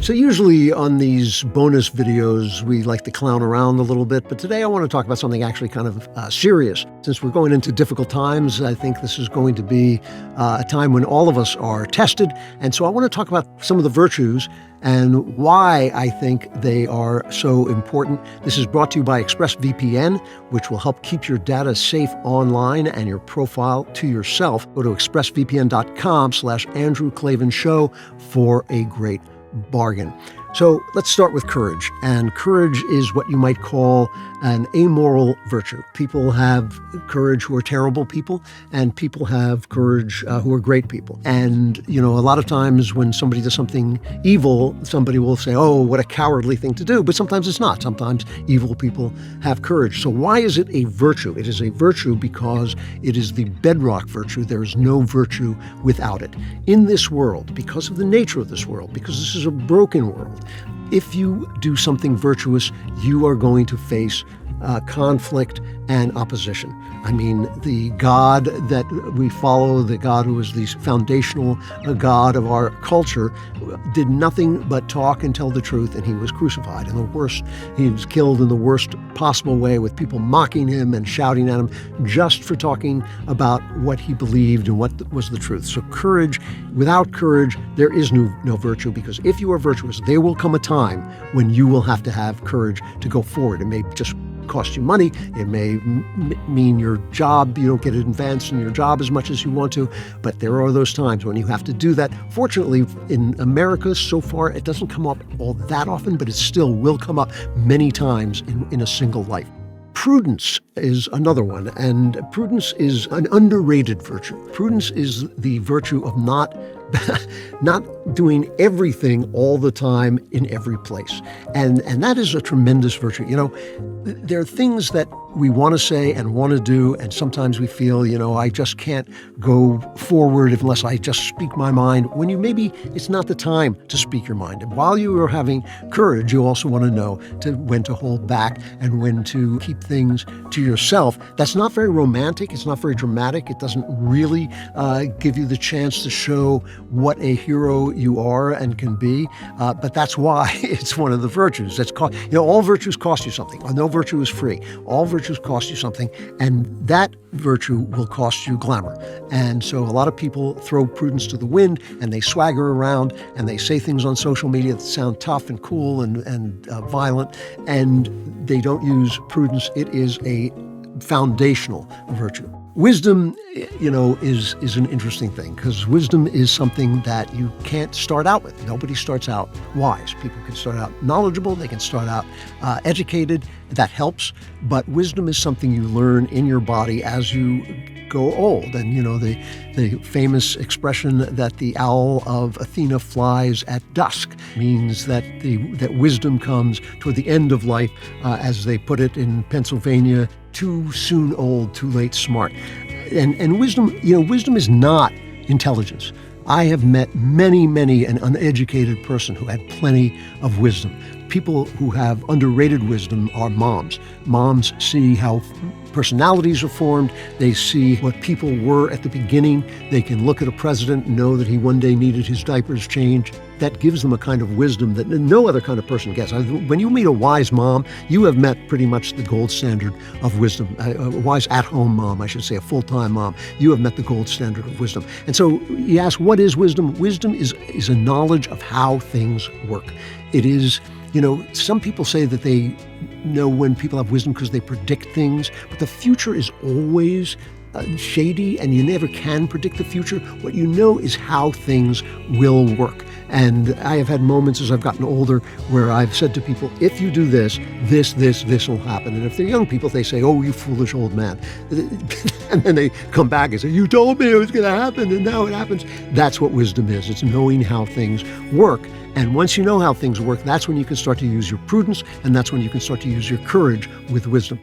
So usually on these bonus videos, we like to clown around a little bit, but today I want to talk about something actually kind of serious. Since we're going into difficult times, I think this is going to be a time when all of us are tested. And so I want to talk about some of the virtues and why I think they are so important. This is brought to you by ExpressVPN, which will help keep your data safe online and your profile to yourself. Go to expressvpn.com/Andrew Klavan Show for a great bargain. So let's start with courage. And courage is what you might call an amoral virtue. People have courage who are terrible people, and people have courage who are great people. And, a lot of times when somebody does something evil, somebody will say, oh, what a cowardly thing to do. But sometimes it's not. Sometimes evil people have courage. So why is it a virtue? It is a virtue because it is the bedrock virtue. There is no virtue without it. In this world, because of the nature of this world, because this is a broken world, if you do something virtuous, you are going to face conflict and opposition. I mean, the God that we follow, the God who is the foundational God of our culture, did nothing but talk and tell the truth, and he was crucified in the worst. He was killed in the worst possible way, with people mocking him and shouting at him just for talking about what he believed and what was the truth. So courage, without courage, there is no virtue, because if you are virtuous, there will come a time when you will have to have courage to go forward. It may just cost you money. It may mean your job, you don't get advanced in your job as much as you want to, but there are those times when you have to do that. Fortunately, in America, so far, it doesn't come up all that often, but it still will come up many times in a single life. Prudence is another one, and prudence is an underrated virtue. Prudence is the virtue of not doing everything all the time in every place. And that is a tremendous virtue. There are things that we want to say and want to do, and sometimes we feel, I just can't go forward unless I just speak my mind, when maybe it's not the time to speak your mind. And while you are having courage, you also want to know when to hold back and when to keep things to yourself. That's not very romantic. It's not very dramatic. It doesn't really give you the chance to show what a hero you are and can be. But that's why it's one of the virtues. All virtues cost you something. No virtue is free. All virtues cost you something, and that virtue will cost you glamour. And so a lot of people throw prudence to the wind, and they swagger around, and they say things on social media that sound tough and cool and violent, and they don't use prudence. It is a foundational virtue. Wisdom, is an interesting thing, because wisdom is something that you can't start out with. Nobody starts out wise. People can start out knowledgeable. They can start out educated. That helps. But wisdom is something you learn in your body as you go old. And, the famous expression that the owl of Athena flies at dusk means that wisdom comes toward the end of life, as they put it in Pennsylvania, too soon old, too late smart. And wisdom, wisdom is not intelligence. I have met many an uneducated person who had plenty of wisdom. People who have underrated wisdom are moms. Moms see how personalities are formed. They see what people were at the beginning. They can look at a president and know that he one day needed his diapers changed. That gives them a kind of wisdom that no other kind of person gets. When you meet a wise mom, you have met pretty much the gold standard of wisdom. A wise at-home mom, I should say, a full-time mom. You have met the gold standard of wisdom. And so you ask, what is wisdom? Wisdom is a knowledge of how things work. It is, some people say that they know when people have wisdom because they predict things, but the future is always shady, and you never can predict the future. What you know is how things will work. And I have had moments as I've gotten older where I've said to people, if you do this will happen. And if they're young people, they say, oh, you foolish old man. And then they come back and say, you told me it was going to happen, and now it happens. That's what wisdom is. It's knowing how things work. And once you know how things work, that's when you can start to use your prudence, and that's when you can start to use your courage with wisdom.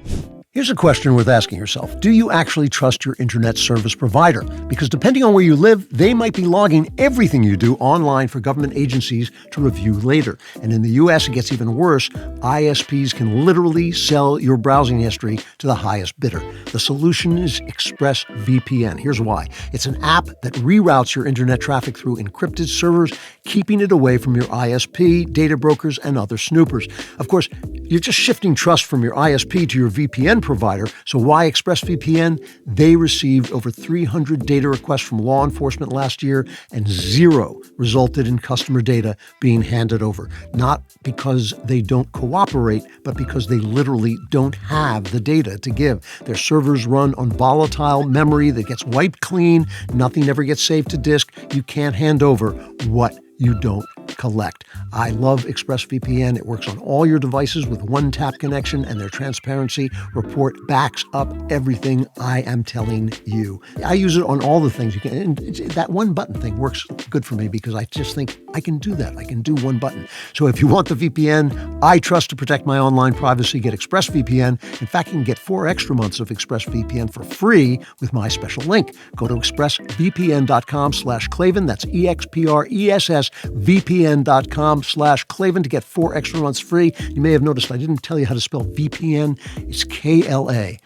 Here's a question worth asking yourself. Do you actually trust your internet service provider? Because depending on where you live, they might be logging everything you do online for government agencies to review later. And in the U.S., it gets even worse. ISPs can literally sell your browsing history to the highest bidder. The solution is ExpressVPN. Here's why. It's an app that reroutes your internet traffic through encrypted servers, keeping it away from your ISP, data brokers, and other snoopers. Of course, you're just shifting trust from your ISP to your VPN provider. So why ExpressVPN? They received over 300 data requests from law enforcement last year, and 0 resulted in customer data being handed over. Not because they don't cooperate, but because they literally don't have the data to give. Their servers run on volatile memory that gets wiped clean. Nothing ever gets saved to disk. You can't hand over what you don't collect. I love ExpressVPN. It works on all your devices with one-tap connection, and their transparency report backs up everything I am telling you. I use it on all the things you can. And that one button thing works good for me because I just think I can do that. I can do one button. So if you want the VPN I trust to protect my online privacy, get ExpressVPN. In fact, you can get 4 extra months of ExpressVPN for free with my special link. Go to expressvpn.com/Klavan. That's EXPRESSVPN.com/Klavan to get 4 extra months free. You may have noticed I didn't tell you how to spell VPN. It's KLAVAN.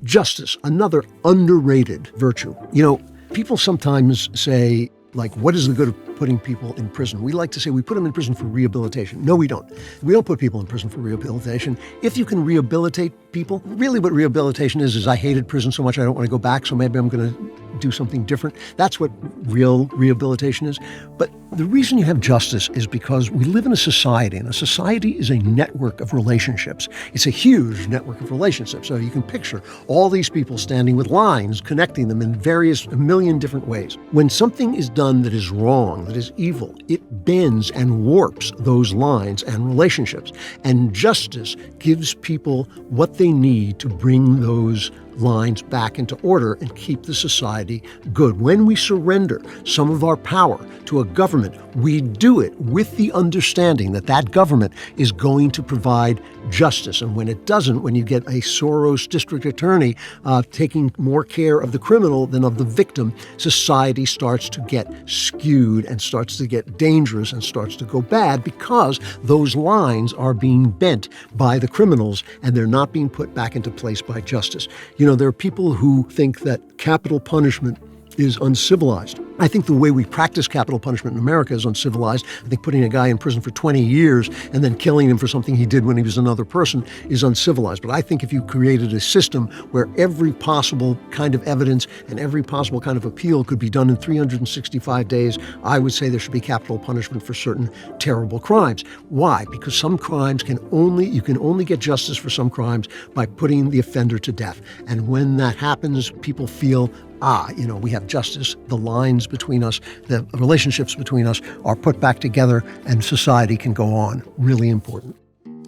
Justice, another underrated virtue. You know, people sometimes say, like, what is the good of putting people in prison? We like to say we put them in prison for rehabilitation. No, we don't. We don't put people in prison for rehabilitation. If you can rehabilitate people, really what rehabilitation is I hated prison so much I don't want to go back, so maybe I'm going to do something different. That's what real rehabilitation is. But the reason you have justice is because we live in a society, and a society is a network of relationships. It's a huge network of relationships. So you can picture all these people standing with lines, connecting them in a million different ways. When something is done that is wrong, that is evil, it bends and warps those lines and relationships. And justice gives people what they need to bring those lines back into order and keep the society good. When we surrender some of our power to a government, we do it with the understanding that that government is going to provide justice. And when it doesn't, when you get a Soros district attorney taking more care of the criminal than of the victim, society starts to get skewed and starts to get dangerous and starts to go bad because those lines are being bent by the criminals and they're not being put back into place by justice. You know, there are people who think that capital punishment is uncivilized. I think the way we practice capital punishment in America is uncivilized. I think putting a guy in prison for 20 years and then killing him for something he did when he was another person is uncivilized. But I think if you created a system where every possible kind of evidence and every possible kind of appeal could be done in 365 days, I would say there should be capital punishment for certain terrible crimes. Why? Because some crimes you can only get justice for some crimes by putting the offender to death. And when that happens, people feel, we have justice. The lines between us, the relationships between us are put back together and society can go on. Really important.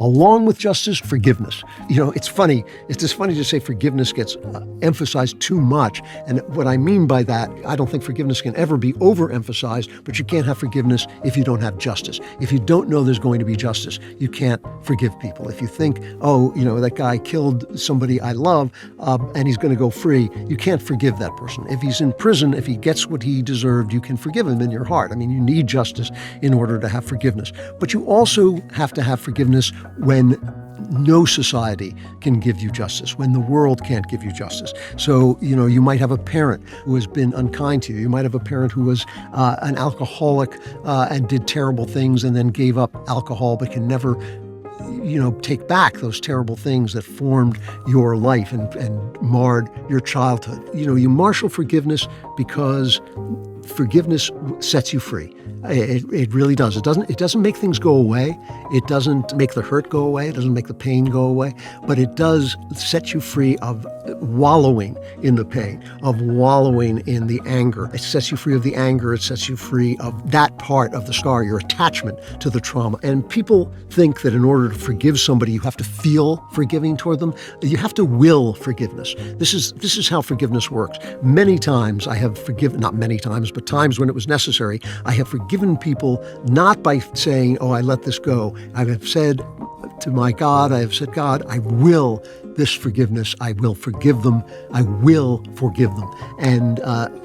Along with justice, forgiveness. You know, it's funny. It's just funny to say forgiveness gets emphasized too much. And what I mean by that, I don't think forgiveness can ever be overemphasized, but you can't have forgiveness if you don't have justice. If you don't know there's going to be justice, you can't forgive people. If you think, that guy killed somebody I love and he's going to go free, you can't forgive that person. If he's in prison, if he gets what he deserved, you can forgive him in your heart. I mean, you need justice in order to have forgiveness. But you also have to have forgiveness when no society can give you justice, when the world can't give you justice. So, you might have a parent who has been unkind to you. You might have a parent who was an alcoholic and did terrible things and then gave up alcohol but can never take back those terrible things that formed your life and marred your childhood. You marshal forgiveness because forgiveness sets you free. It really does. It doesn't make things go away. It doesn't make the hurt go away. It doesn't make the pain go away. But it does set you free of wallowing in the pain, of wallowing in the anger. It sets you free of the anger. It sets you free of that part of the scar, your attachment to the trauma. And people think that in order to forgive somebody, you have to feel forgiving toward them. You have to will forgiveness. This is how forgiveness works. Many times I have forgiven, not many times, but times when it was necessary, I have forgiven people not by saying, I let this go. I have said to my God, God, I will this forgiveness. I will forgive them. I will forgive them. And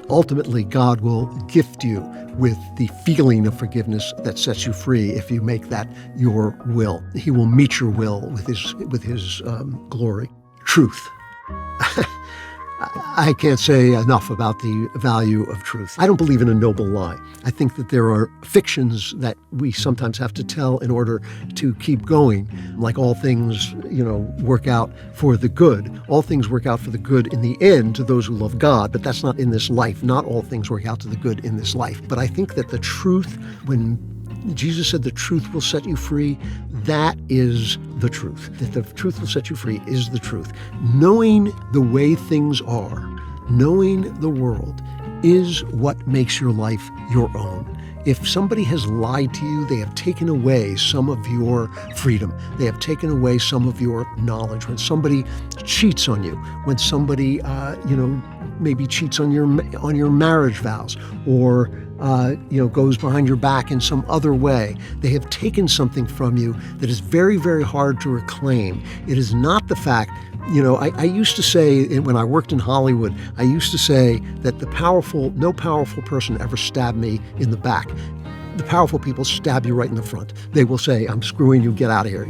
ultimately, God will gift you with the feeling of forgiveness that sets you free if you make that your will. He will meet your will with his glory. Truth. I can't say enough about the value of truth. I don't believe in a noble lie. I think that there are fictions that we sometimes have to tell in order to keep going. Like all things, work out for the good. All things work out for the good in the end to those who love God, but that's not in this life. Not all things work out to the good in this life. But I think that the truth, when Jesus said the truth will set you free, that is the truth. That the truth will set you free is the truth. Knowing the way things are, knowing the world, is what makes your life your own. If somebody has lied to you, they have taken away some of your freedom. They have taken away some of your knowledge. When somebody cheats on you, when somebody, maybe cheats on your marriage vows, or goes behind your back in some other way, they have taken something from you that is very, very hard to reclaim. It is not the fact. I used to say, when I worked in Hollywood, I used to say that no powerful person ever stabbed me in the back. The powerful people stab you right in the front. They will say, "I'm screwing you, get out of here,"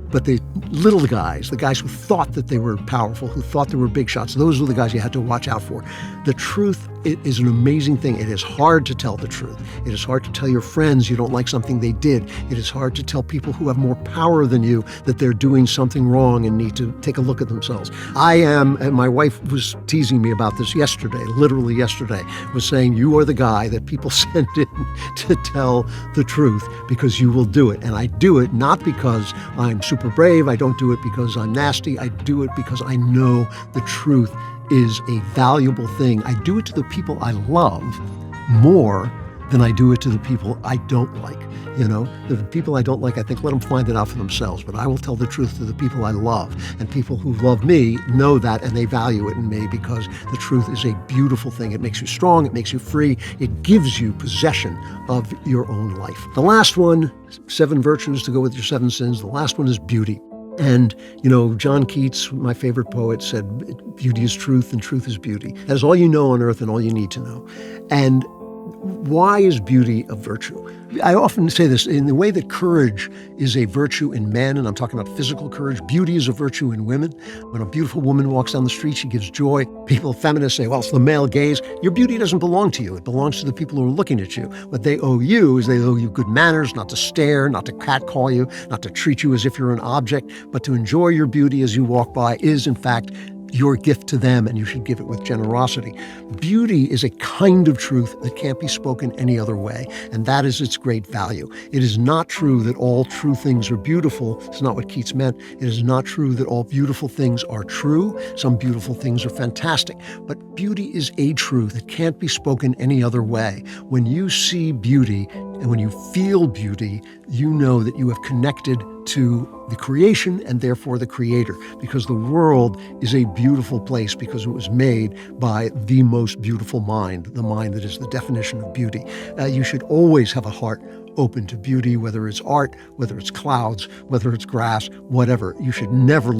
But the little guys, the guys who thought that they were powerful, who thought they were big shots, those were the guys you had to watch out for. The truth, it is an amazing thing. It is hard to tell the truth. It is hard to tell your friends you don't like something they did. It is hard to tell people who have more power than you that they're doing something wrong and need to take a look at themselves. And my wife was teasing me about this yesterday, literally yesterday, was saying, you are the guy that people send in to tell the truth because you will do it. And I do it not because I'm super brave. I don't do it because I'm nasty. I do it because I know the truth is a valuable thing. I do it to the people I love more than I do it to the people I don't like. The people I don't like, I think, let them find it out for themselves. But I will tell the truth to the people I love. And people who love me know that, and they value it in me because the truth is a beautiful thing. It makes you strong. It makes you free. It gives you possession of your own life. The last one, 7 virtues to go with your 7 sins. The last one is beauty. And, John Keats, my favorite poet, said, beauty is truth and truth is beauty. That is all you know on earth and all you need to know. And why is beauty a virtue? I often say this, in the way that courage is a virtue in men, and I'm talking about physical courage, beauty is a virtue in women. When a beautiful woman walks down the street, she gives joy. People, feminists say, well, it's the male gaze. Your beauty doesn't belong to you. It belongs to the people who are looking at you. What they owe you is they owe you good manners, not to stare, not to catcall you, not to treat you as if you're an object, but to enjoy your beauty as you walk by is, in fact, your gift to them, and you should give it with generosity. Beauty is a kind of truth that can't be spoken any other way, and that is its great value. It is not true that all true things are beautiful. It's not what Keats meant. It is not true that all beautiful things are true. Some beautiful things are fantastic, but beauty is a truth that can't be spoken any other way. When you see beauty and when you feel beauty, you know that you have connected to the creation and therefore the creator, because the world is a beautiful place because it was made by the most beautiful mind, the mind that is the definition of beauty. You should always have a heart open to beauty, whether it's art, whether it's clouds, whether it's grass, whatever. You should never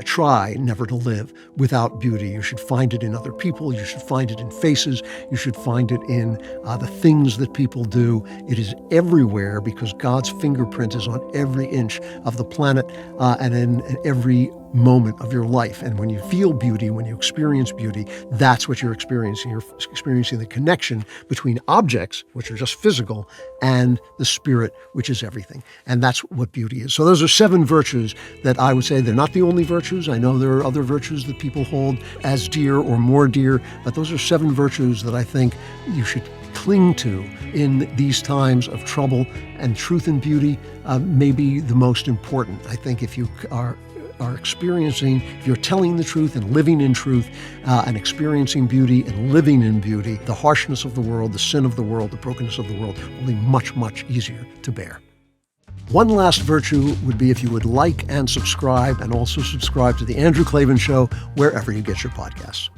try never to live without beauty. You should find it in other people. You should find it in faces. You should find it in the things that people do. It is everywhere because God's fingerprint is on every inch of the planet and in every moment of your life. And when you feel beauty, when you experience beauty, that's what you're experiencing. You're experiencing the connection between objects, which are just physical, and the spirit, which is everything. And that's what beauty is. So those are 7 virtues that I would say they're not the only virtues. I know there are other virtues that people hold as dear or more dear, but those are 7 virtues that I think you should cling to in these times of trouble. And truth and beauty may be the most important. I think if you are experiencing, if you're telling the truth and living in truth and experiencing beauty and living in beauty, the harshness of the world, the sin of the world, the brokenness of the world will be much, much easier to bear. One last virtue would be if you would like and subscribe, and also subscribe to The Andrew Klavan Show wherever you get your podcasts.